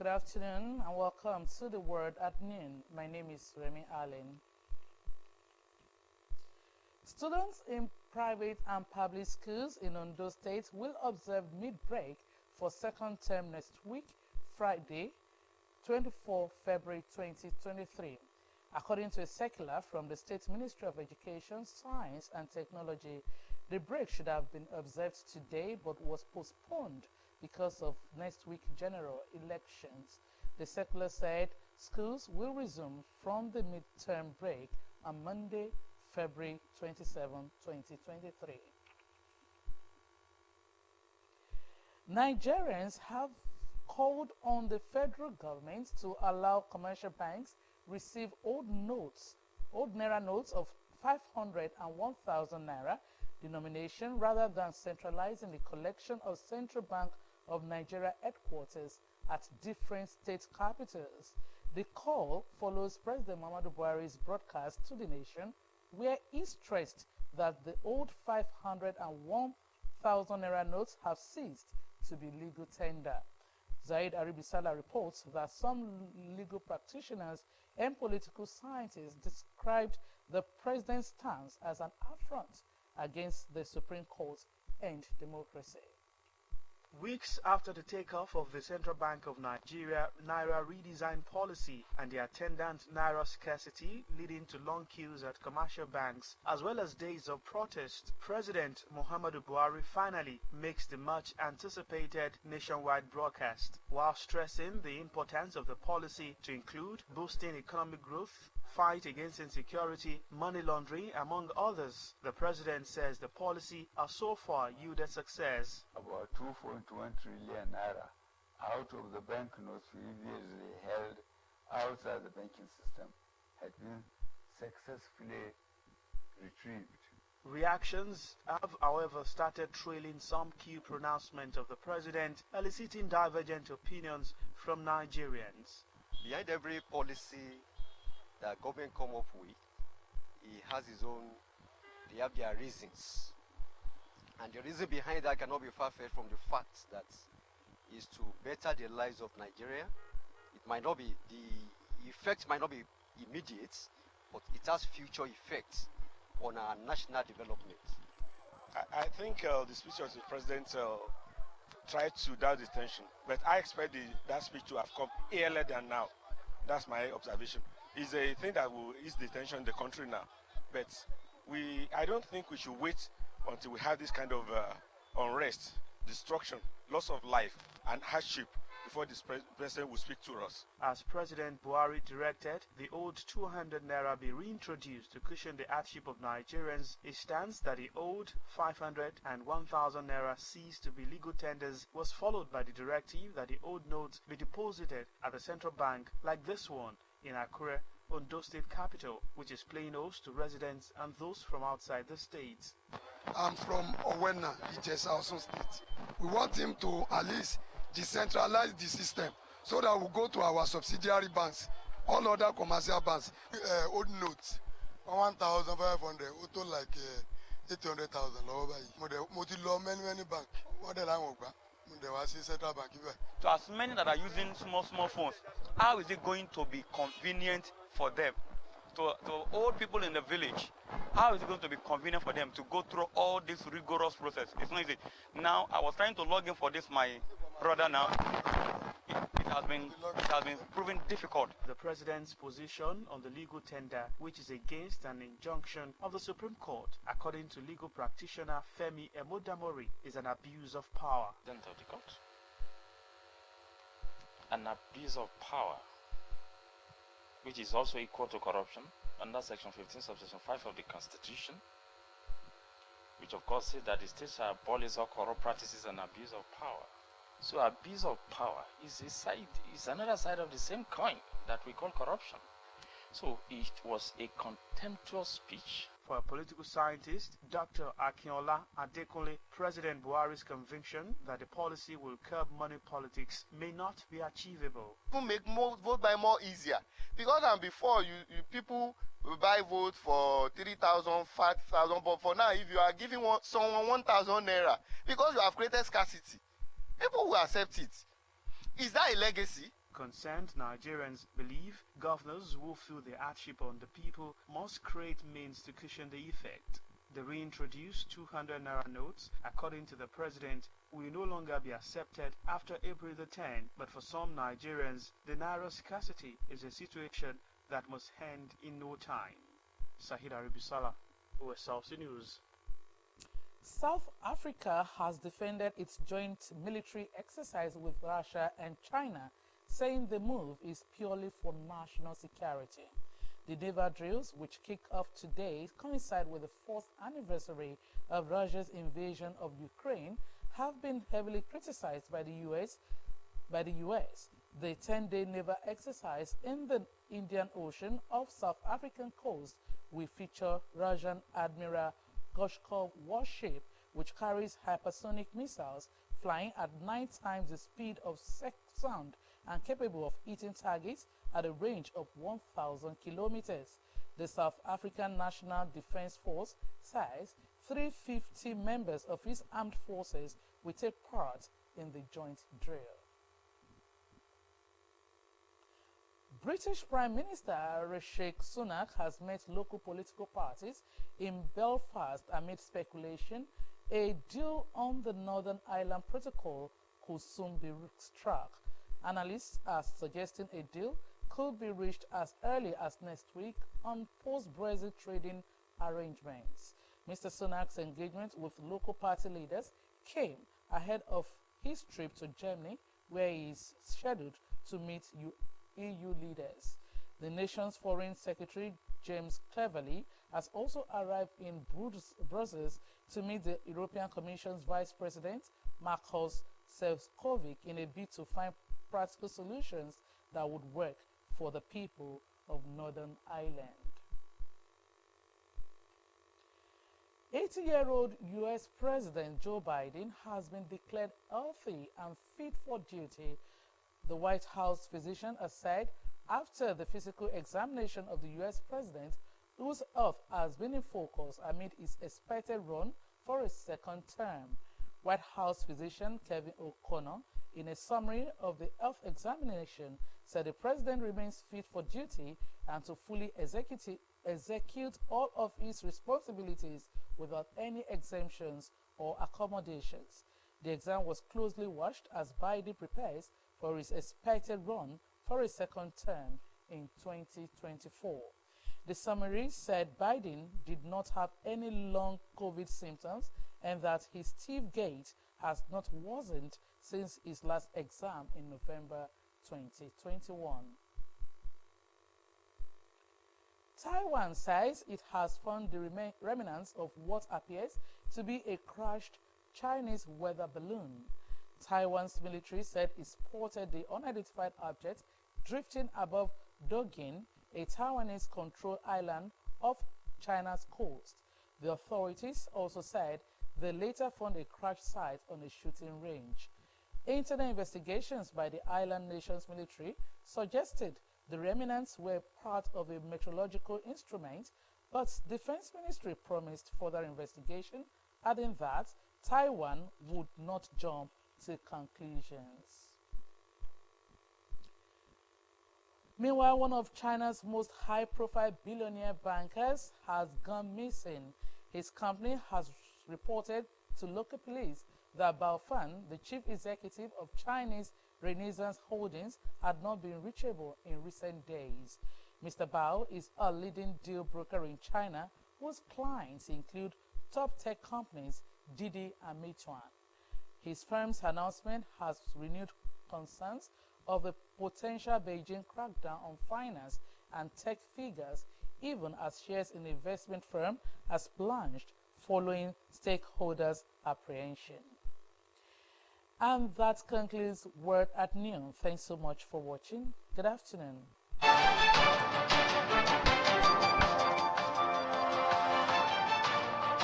Good afternoon and welcome to the Word at Noon. My name is Remy Allen. Students in private and public schools in Ondo State will observe mid-break for second term next week, Friday, 24 February 2023. According to a circular from the State Ministry of Education, Science and Technology, the break should have been observed today but was postponed because of next week's general elections. The circular said schools will resume from the midterm break on Monday, February 27, 2023. Nigerians have called on the federal government to allow commercial banks receive old naira notes of 500 and 1,000 naira denomination rather than centralizing the collection of Central Bank of Nigeria headquarters at different state capitals. The call follows President Muhammadu Buhari's broadcast to the nation, where he stressed that the old 500 and 1,000 naira notes have ceased to be legal tender. Zaid Aribisala reports that some legal practitioners and political scientists described the president's stance as an affront against the Supreme Court and democracy. Weeks after the takeoff of the Central Bank of Nigeria Naira redesign policy and the attendant Naira scarcity leading to long queues at commercial banks, as well as days of protest, President Muhammadu Buhari finally makes the much anticipated nationwide broadcast, while stressing the importance of the policy to include boosting economic growth, fight against insecurity, money laundering, among others. The president says the policy has so far yielded success. About 2.1 trillion naira out of the banknotes previously held outside the banking system had been successfully retrieved. Reactions have, however, started trailing some key pronouncements of the president, eliciting divergent opinions from Nigerians. Behind every policy that government come up with, he has his own, they have their reasons. And the reason behind that cannot be far-fetched from the fact that is to better the lives of Nigeria. It might not be, the effect might not be immediate, but it has future effects on our national development. I think the speech of the president tried to down the tension, but I expect that speech to have come earlier than now. That's my observation. It's a thing that will ease the tension in the country now, but I don't think we should wait until we have this kind of unrest, destruction, loss of life, and hardship before this president will speak to us. As President Buhari directed, the old 200 naira be reintroduced to cushion the hardship of Nigerians, a stance that the old 500 and 1,000 naira ceased to be legal tenders was followed by the directive that the old notes be deposited at the central bank like this one in Akure, Ondo State capital, which is playing host to residents and those from outside the state. I'm from Owena, Ijesa, Osun State. We want him to at least decentralize the system so that we go to our subsidiary banks, all other commercial banks. Old notes, 1,500, auto like 800,000. Many bank. What the language? Central bank. So as many that are using small phones, how is it going to be convenient for them? To old people in the village, how is it going to be convenient for them to go through all this rigorous process? It's not easy. Now, I was trying to log in for this, my brother now. It has been proven difficult. The president's position on the legal tender, which is against an injunction of the Supreme Court, according to legal practitioner Femi Emodamori, is an abuse of power. Of the court. An abuse of power, which is also equal to corruption under Section 15, Subsection 5 of the Constitution, which of course says that the states shall abolish all corrupt practices and abuse of power. So abuse of power is another side of the same coin that we call corruption. So it was a contemptuous speech. For a political scientist, Dr. Akinola Adekunle, President Buhari's conviction that the policy will curb money politics may not be achievable. People make vote by more easier, because before people buy vote for 3,000, 5,000, but for now, if you are giving someone 1,000 naira, because you have created scarcity, people will accept it. Is that a legacy? Concerned Nigerians believe governors who feel the hardship on the people must create means to cushion the effect. The reintroduced 200 naira notes, according to the president, will no longer be accepted after April the 10th, but for some Nigerians, the naira scarcity is a situation that must end in no time. Sahid Aribisala, OSRC News. South Africa has defended its joint military exercise with Russia and China, saying the move is purely for national security. The naval drills, which kick off today, coincide with the 4th anniversary of Russia's invasion of Ukraine, have been heavily criticized by the US. The 10-day naval exercise in the Indian Ocean off South African coast will feature Russian Admiral Gorshkov warship, which carries hypersonic missiles flying at 9 times the speed of sound and capable of hitting targets at a range of 1,000 kilometers. The South African National Defense Force says 350 members of its armed forces will take part in the joint drill. British Prime Minister Rishi Sunak has met local political parties in Belfast amid speculation a deal on the Northern Ireland Protocol could soon be struck. Analysts are suggesting a deal could be reached as early as next week on post-Brexit trading arrangements. Mr. Sunak's engagement with local party leaders came ahead of his trip to Germany, where he is scheduled to meet EU leaders. The nation's Foreign Secretary, James Cleverly, has also arrived in Brussels to meet the European Commission's Vice President, Markus Sefcovic, in a bid to find practical solutions that would work for the people of Northern Ireland. 80-year-old U.S. President Joe Biden has been declared healthy and fit for duty, the White House physician has said after the physical examination of the U.S. president, whose health has been in focus amid his expected run for a second term. White House physician Kevin O'Connor, in a summary of the health examination, said the president remains fit for duty and to fully execute all of his responsibilities without any exemptions or accommodations. The exam was closely watched as Biden prepares for his expected run for a second term in 2024. The summary said Biden did not have any long COVID symptoms and that his stiff gait has not worsened since his last exam in November 2021. Taiwan says it has found the remnants of what appears to be a crashed Chinese weather balloon. Taiwan's military said it spotted the unidentified object drifting above Dogin, a Taiwanese-controlled island off China's coast. The authorities also said they later found a crash site on a shooting range. Internal investigations by the island nation's military suggested the remnants were part of a meteorological instrument, but Defense Ministry promised further investigation, adding that Taiwan would not jump to conclusions. Meanwhile, one of China's most high-profile billionaire bankers has gone missing. His company has reported to local police that Bao Fan, the chief executive of Chinese Renaissance Holdings, had not been reachable in recent days. Mr. Bao is a leading deal broker in China whose clients include top tech companies Didi and Meituan. His firm's announcement has renewed concerns of a potential Beijing crackdown on finance and tech figures, even as shares in the investment firm has plunged following stakeholders' apprehension. And that concludes Word at Noon. Thanks so much for watching. Good afternoon.